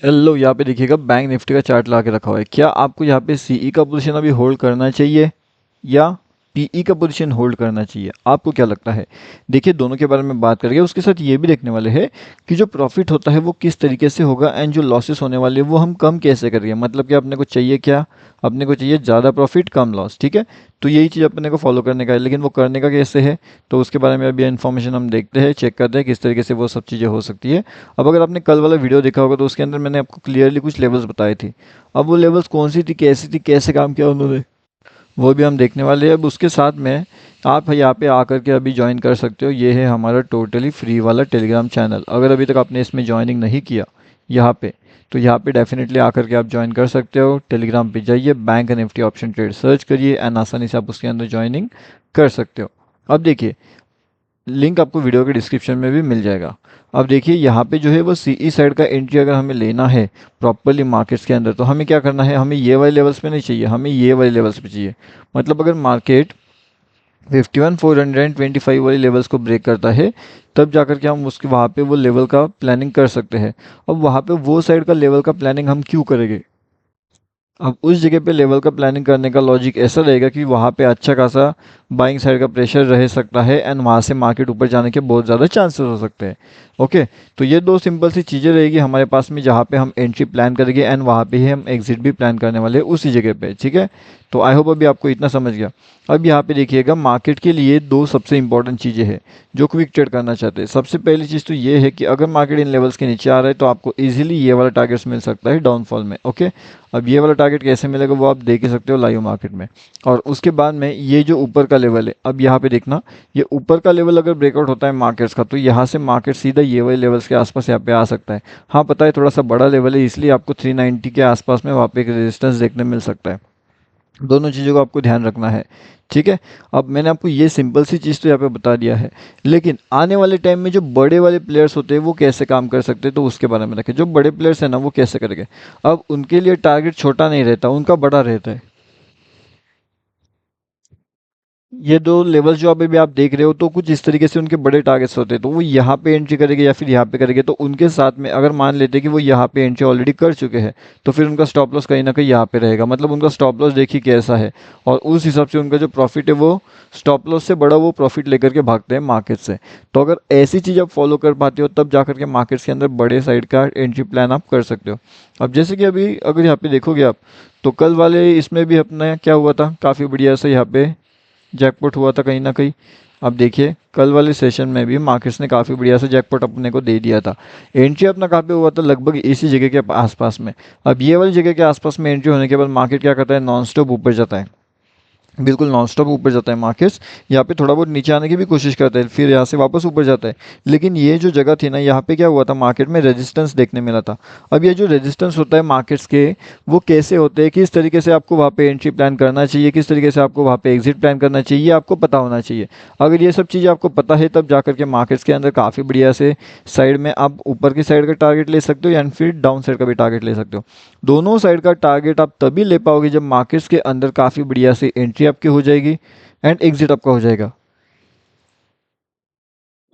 Hello, यहाँ पे देखिएगा बैंक निफ्टी का चार्ट ला के रखा हुआ है। क्या आपको यहाँ पे सीई का पोजीशन अभी होल्ड करना चाहिए या पीई का पोजीशन होल्ड करना चाहिए? आपको क्या लगता है? देखिए, दोनों के बारे में बात करेंगे, उसके साथ ये भी देखने वाले हैं कि जो प्रॉफिट होता है वो किस तरीके से होगा एंड जो लॉसेस होने वाले हैं वो हम कम कैसे करेंगे। मतलब कि अपने को चाहिए क्या? अपने को चाहिए ज़्यादा प्रॉफिट कम लॉस, ठीक है। तो यही चीज़ अपने को फॉलो करने का है, लेकिन वो करने का कैसे है? तो उसके बारे में अभी इन्फॉर्मेशन हम देखते हैं, चेक करते हैं किस तरीके से वो सब चीज़ें हो सकती है। अब अगर आपने कल वाला वीडियो देखा होगा तो उसके अंदर मैंने आपको क्लियरली कुछ लेवल्स बताए थे। अब वो लेवल्स कौन सी थी, कैसे काम किया उन्होंने, वो भी हम देखने वाले हैं। अब उसके साथ में आप यहाँ पे आकर के अभी ज्वाइन कर सकते हो। ये है हमारा टोटली फ्री वाला टेलीग्राम चैनल। अगर अभी तक आपने इसमें ज्वाइनिंग नहीं किया यहाँ पे, तो यहाँ पे डेफिनेटली आकर के आप ज्वाइन कर सकते हो। टेलीग्राम पे जाइए, bank Nifty option trade search करिए एंड आसानी से आप उसके अंदर ज्वाइनिंग कर सकते हो। अब देखिए, लिंक आपको वीडियो के डिस्क्रिप्शन में भी मिल जाएगा। अब देखिए, यहाँ पे जो है वो सीई साइड का एंट्री अगर हमें लेना है प्रॉपरली मार्केट्स के अंदर, तो हमें क्या करना है? हमें ये वाले लेवल्स पे नहीं चाहिए, हमें ये वाले लेवल्स पे चाहिए। मतलब अगर मार्केट 51,425 वाली लेवल्स को ब्रेक करता है, तब जाकर के हम उसके वहाँ पे वो लेवल का प्लानिंग कर सकते हैं। अब वहाँ पे वो साइड का लेवल का प्लानिंग हम क्यों करेंगे? अब उस जगह पे लेवल का प्लानिंग करने का लॉजिक ऐसा रहेगा कि वहाँ पे अच्छा खासा बाइंग साइड का प्रेशर रह सकता है एंड वहाँ से मार्केट ऊपर जाने के बहुत ज़्यादा चांसेस हो सकते हैं। ओके, तो ये दो सिंपल सी चीज़ें रहेगी हमारे पास में, जहाँ पे हम एंट्री प्लान करेंगे एंड वहाँ पे ही हम एग्जिट भी प्लान करने वाले हैं उसी जगह पे, ठीक है। तो आई होप अभी आपको इतना समझ गया। अब यहाँ पे देखिएगा, मार्केट के लिए दो सबसे इंपॉर्टेंट चीज़ें हैं जो क्विक ट्रेड करना चाहते हैं। सबसे पहली चीज़ तो ये है कि अगर मार्केट इन लेवल्स के नीचे आ रहा है तो आपको इजीली ये वाला टारगेट्स मिल सकता है डाउनफॉल में। ओके, अब ये वाला टारगेट कैसे मिलेगा वो आप देख ही सकते हो लाइव मार्केट में। और उसके बाद में ये जो ऊपर का लेवल है, अब यहाँ पे देखना, ये ऊपर का लेवल अगर ब्रेकआउट होता है मार्केट्स का, तो यहाँ से मार्केट सीधा ये वाले लेवल्स के आसपास यहाँ पे आ सकता है। हाँ, पता है थोड़ा सा बड़ा लेवल है, इसलिए आपको 390 के आसपास में वहाँ पे एक रेजिस्टेंस देखने मिल सकता है। दोनों चीज़ों का आपको ध्यान रखना है, ठीक है। अब मैंने आपको ये सिंपल सी चीज़ तो यहाँ पे बता दिया है, लेकिन आने वाले टाइम में जो बड़े वाले प्लेयर्स होते हैं वो कैसे काम कर सकते हैं, तो उसके बारे में रखें। जो बड़े प्लेयर्स हैं ना, वो कैसे करेंगे? अब उनके लिए टारगेट छोटा नहीं रहता, उनका बड़ा रहता है। ये दो लेवल्स जो अभी भी आप देख रहे हो, तो कुछ इस तरीके से उनके बड़े टारगेट्स होते हैं। तो वो यहाँ पे एंट्री करेंगे या फिर यहाँ पे करेंगे, तो उनके साथ में अगर मान लेते हैं कि वो यहाँ पे एंट्री ऑलरेडी कर चुके हैं, तो फिर उनका स्टॉप लॉस कहीं ना कहीं यहाँ पे रहेगा। मतलब उनका स्टॉप लॉस देखिए कैसा है, और उस हिसाब से उनका जो प्रॉफिट है वो स्टॉप लॉस से बड़ा वो प्रॉफिट लेकर के भागते हैं मार्केट से। तो अगर ऐसी चीज़ आप फॉलो कर पाते हो, तब जाकर के मार्केट्स के अंदर बड़े साइड का एंट्री प्लान आप कर सकते हो। अब जैसे कि अभी अगर यहाँ पे देखोगे आप, तो कल वाले इसमें भी अपना क्या हुआ था, काफ़ी बढ़िया से यहाँ पे जैकपॉट हुआ था कहीं ना कहीं। अब देखिए, कल वाले सेशन में भी मार्केट्स ने काफ़ी बढ़िया से जैकपॉट अपने को दे दिया था। एंट्री अपना कहाँ पे हुआ था? लगभग इसी जगह के आसपास में। अब ये वाली जगह के आसपास में एंट्री होने के बाद मार्केट क्या करता है? नॉन स्टॉप ऊपर जाता है, बिल्कुल नॉन स्टॉप ऊपर जाता है मार्केट्स। यहाँ पे थोड़ा बहुत नीचे आने की भी कोशिश करता है, फिर यहाँ से वापस ऊपर जाता है। लेकिन ये जो जगह थी ना, यहाँ पे क्या हुआ था? मार्केट में रेजिस्टेंस देखने मिला था। अब ये जो रेजिस्टेंस होता है मार्केट्स के, वो कैसे होते हैं, किस तरीके से आपको वहाँ पे एंट्री प्लान करना चाहिए, किस तरीके से आपको वहाँ पे एग्जिट प्लान करना चाहिए, ये आपको पता होना चाहिए। अगर ये सब चीज़ें आपको पता है, तब जाकर के मार्केट्स के अंदर काफ़ी बढ़िया से साइड में आप ऊपर की साइड का टारगेट ले सकते हो या फिर डाउन साइड का भी टारगेट ले सकते हो। दोनों साइड का टारगेट आप तभी ले पाओगे जब मार्केट्स के अंदर काफ़ी बढ़िया से एंट्री आपकी हो जाएगी एंड एग्जिट आपका हो जाएगा।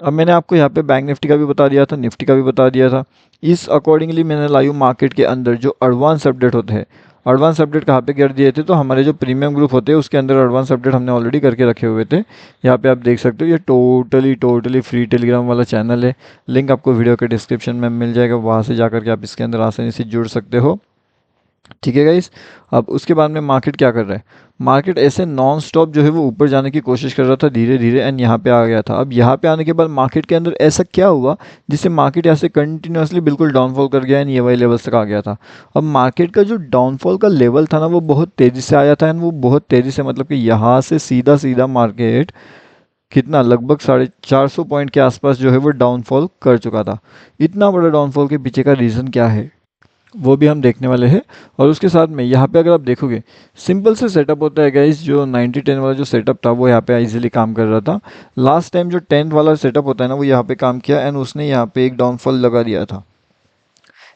अब मैंने आपको यहाँ पे बैंक निफ्टी का भी बता दिया था, निफ्टी का भी बता दिया था। इस अकॉर्डिंगली मैंने लाइव मार्केट के अंदर जो एडवांस अपडेट होते हैं, एडवांस अपडेट कहाँ पे कर दिए थे? तो हमारे जो प्रीमियम ग्रुप होते हैं उसके अंदर एडवांस अपडेट हमने ऑलरेडी करके रखे हुए थे। यहाँ पे आप देख सकते हो, ये टोटली फ्री टेलीग्राम वाला चैनल है। लिंक आपको वीडियो के डिस्क्रिप्शन में मिल जाएगा, वहाँ से जाकर के आप इसके अंदर आसानी से जुड़ सकते हो, ठीक है गाइस। अब उसके बाद में मार्केट क्या कर रहा है? मार्केट ऐसे नॉन स्टॉप जो है वो ऊपर जाने की कोशिश कर रहा था धीरे धीरे एंड यहाँ पे आ गया था। अब यहाँ पे आने के बाद मार्केट के अंदर ऐसा क्या हुआ जिससे मार्केट यहाँ से कंटिन्यूसली बिल्कुल डाउनफॉल कर गया एंड ये वाले लेवल्स तक आ गया था। अब मार्केट का जो डाउनफॉल का लेवल था ना, वो बहुत तेज़ी से आया था एंड वो बहुत तेज़ी से, मतलब कि यहाँ से सीधा सीधा मार्केट कितना, लगभग 450 पॉइंट के आसपास जो है वो डाउनफॉल कर चुका था। इतना बड़ा डाउनफॉल के पीछे का रीज़न क्या है, वो भी हम देखने वाले हैं। और उसके साथ में यहाँ पे अगर आप देखोगे, सिंपल से सेटअप होता है गाइस। जो 90-10 वाला जो सेटअप था वो यहाँ पे इजीली काम कर रहा था। लास्ट टाइम जो 10 वाला सेटअप होता है ना, वो यहाँ पे काम किया एंड उसने यहाँ पे एक डाउनफॉल लगा दिया था।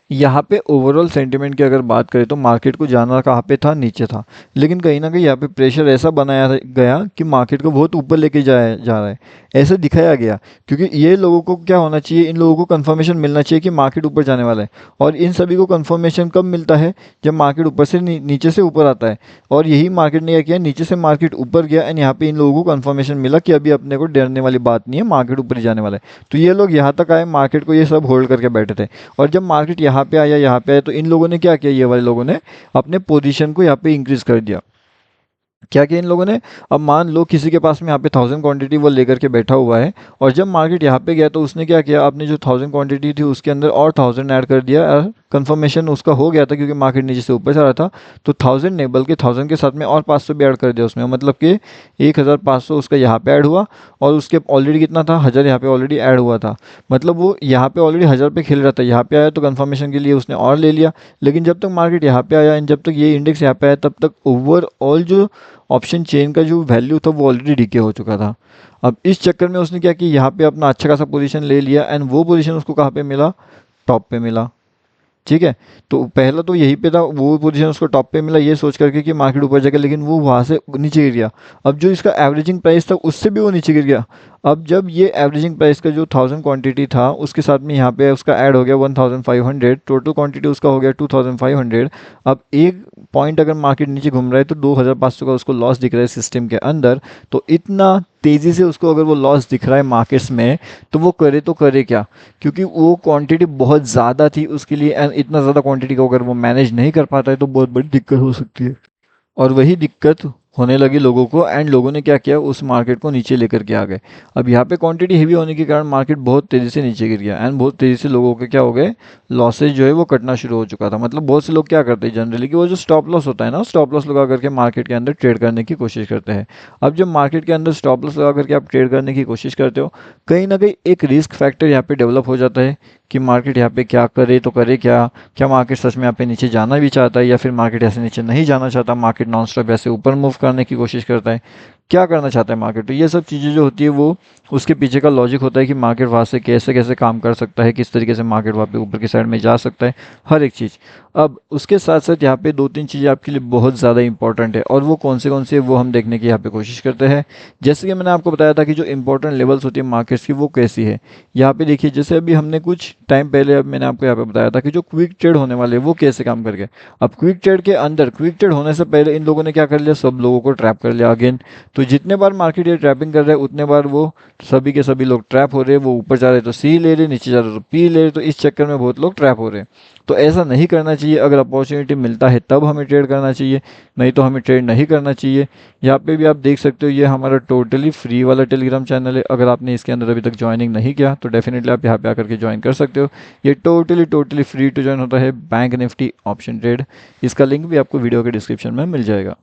यहाँ पे ओवरऑल सेंटिमेंट की अगर बात करें तो मार्केट को जाना कहाँ पे था, नीचे था। लेकिन कहीं ना कहीं यहाँ पे प्रेशर ऐसा बनाया गया कि मार्केट को बहुत ऊपर लेके जाया जा रहा है, ऐसा दिखाया गया। क्योंकि ये लोगों को क्या होना चाहिए, इन लोगों को कंफर्मेशन मिलना चाहिए कि मार्केट ऊपर जाने वाला है। और इन सभी को कंफर्मेशन कब मिलता है, जब मार्केट ऊपर से नीचे से ऊपर आता है। और यही मार्केट ने क्या किया, नीचे से मार्केट ऊपर गया एंड यहाँ पे इन लोगों को कंफर्मेशन मिला कि अभी अपने को डरने वाली बात नहीं है, मार्केट ऊपर ही जाने वाला है। तो ये लोग यहाँ तक आए, मार्केट को ये सब होल्ड करके बैठे थे। और जब मार्केट यहाँ पे आया, यहाँ पे आया, तो इन लोगों ने क्या किया, ये वाले लोगों ने अपने पोजीशन को यहाँ पे इंक्रीज कर दिया। क्या किया इन लोगों ने, अब मान लो किसी के पास में यहाँ पे 1000 क्वांटिटी वो लेकर के बैठा हुआ है, और जब मार्केट यहाँ पे गया तो उसने क्या किया, आपने जो 1000 क्वांटिटी थी उसके अंदर और 1000 ऐड कर दिया। कंफर्मेशन उसका हो गया था क्योंकि मार्केट नीचे से ऊपर जा रहा था, तो 1000 नहीं बल्कि 1000 के साथ में और 500 भी ऐड कर दिया उसमें, मतलब कि 1500 उसका यहाँ पे ऐड हुआ। और उसके ऑलरेडी कितना था, 1000 यहाँ पे ऑलरेडी ऐड हुआ था। मतलब वो यहाँ पे ऑलरेडी 1000 पे खेल रहा था, यहाँ पे आया तो कंफर्मेशन के लिए उसने और ले लिया। लेकिन जब तक मार्केट यहाँ पे आया एंड जब तक ये इंडेक्स यहाँ पे आया, तब तक ओवरऑल जो ऑप्शन चेन का जो वैल्यू था वो ऑलरेडी डीके हो चुका था। अब इस चक्कर में उसने क्या किया, यहाँ पे अपना अच्छा खासा पोजीशन ले लिया एंड वो पोजीशन उसको कहाँ पे मिला, टॉप पे मिला। ठीक है, तो पहला तो यही पे था, वो पोजीशन उसको टॉप पे मिला ये सोच करके कि मार्केट ऊपर जाएगा, लेकिन वो वहाँ से नीचे गिर गया। अब जो इसका एवरेजिंग प्राइस था उससे भी वो नीचे गिर गया। अब जब ये एवरेजिंग प्राइस का जो 1000 क्वांटिटी था उसके साथ में यहाँ पे उसका ऐड हो गया 1500, टोटल क्वांटिटी उसका हो गया 2500। अब एक पॉइंट अगर मार्केट नीचे घूम रहा है तो 2500 का उसको लॉस दिख रहा है सिस्टम के अंदर। तो इतना तेज़ी से उसको अगर वो लॉस दिख रहा है मार्केट्स में, तो वो करे तो करे क्या, क्योंकि वो क्वांटिटी बहुत ज़्यादा थी उसके लिए एंड इतना ज़्यादा क्वांटिटी को अगर वो मैनेज नहीं कर पाता है तो बहुत बड़ी दिक्कत हो सकती है। और वही दिक्कत होने लगी लोगों को एंड लोगों ने क्या किया, उस मार्केट को नीचे लेकर के आ गए। अब यहाँ पे क्वांटिटी हेवी होने के कारण मार्केट बहुत तेज़ी से नीचे गिर गया एंड बहुत तेज़ी से लोगों के क्या हो गए, लॉसेज जो है वो कटना शुरू हो चुका था। मतलब बहुत से लोग क्या करते हैं जनरली कि वो जो स्टॉप लॉस होता है ना, स्टॉप लॉस लगा करके मार्केट के अंदर ट्रेड करने की कोशिश करते हैं। अब जब मार्केट के अंदर स्टॉप लॉस लगा करके आप ट्रेड करने की कोशिश करते हो, कहीं ना कहीं एक रिस्क फैक्टर यहाँ पे डेवलप हो जाता है कि मार्केट यहाँ पे क्या करे तो करे क्या, क्या मार्केट सच में यहाँ पे नीचे जाना भी चाहता है या फिर मार्केट ऐसे नीचे नहीं जाना चाहता, मार्केट नॉन स्टॉप ऐसे ऊपर मूव करने की कोशिश करता है, क्या करना चाहता है मार्केट। तो ये सब चीज़ें जो होती है वो उसके पीछे का लॉजिक होता है कि मार्केट वहाँ से कैसे कैसे काम कर सकता है, किस तरीके से मार्केट वहाँ पे ऊपर की साइड में जा सकता है, हर एक चीज़। अब उसके साथ साथ यहाँ पे 2-3 चीज़ें आपके लिए बहुत ज़्यादा इंपॉर्टेंट है, और वो कौन से हैं वो हम देखने की यहाँ पे कोशिश करते हैं। जैसे कि मैंने आपको बताया था कि जो इंपॉर्टेंट लेवल्स होती है मार्केट्स की वो कैसी है। यहाँ पे देखिए, जैसे अभी हमने कुछ टाइम पहले अब मैंने आपको यहाँ पे बताया था कि जो क्विक ट्रेड होने वाले हैं वो कैसे काम करके। अब क्विक ट्रेड के अंदर, क्विक ट्रेड होने से पहले इन लोगों ने क्या कर लिया, सब लोगों को ट्रैप कर लिया अगेन। तो जितने बार मार्केट ये ट्रैपिंग कर रहा है उतने बार वो सभी के सभी लोग ट्रैप हो रहे हैं। वो ऊपर जा रहे तो सी ले रहे, नीचे जा रहे तो पी ले रहे, तो इस चक्कर में बहुत लोग ट्रैप हो रहे हैं। तो ऐसा नहीं करना चाहिए। अगर अपॉर्चुनिटी मिलता है तब हमें ट्रेड करना चाहिए, नहीं तो हमें ट्रेड नहीं करना चाहिए। यहाँ पे भी आप देख सकते हो, ये हमारा टोटली फ्री वाला टेलीग्राम चैनल है। अगर आपने इसके अंदर अभी तक ज्वाइनिंग नहीं किया तो डेफिनेटली आप यहाँ पे आकर के ज्वाइन कर सकते हो। ये टोटली फ्री टू ज्वाइन होता है बैंक निफ्टी ऑप्शन ट्रेड। इसका लिंक भी आपको वीडियो के डिस्क्रिप्शन में मिल जाएगा।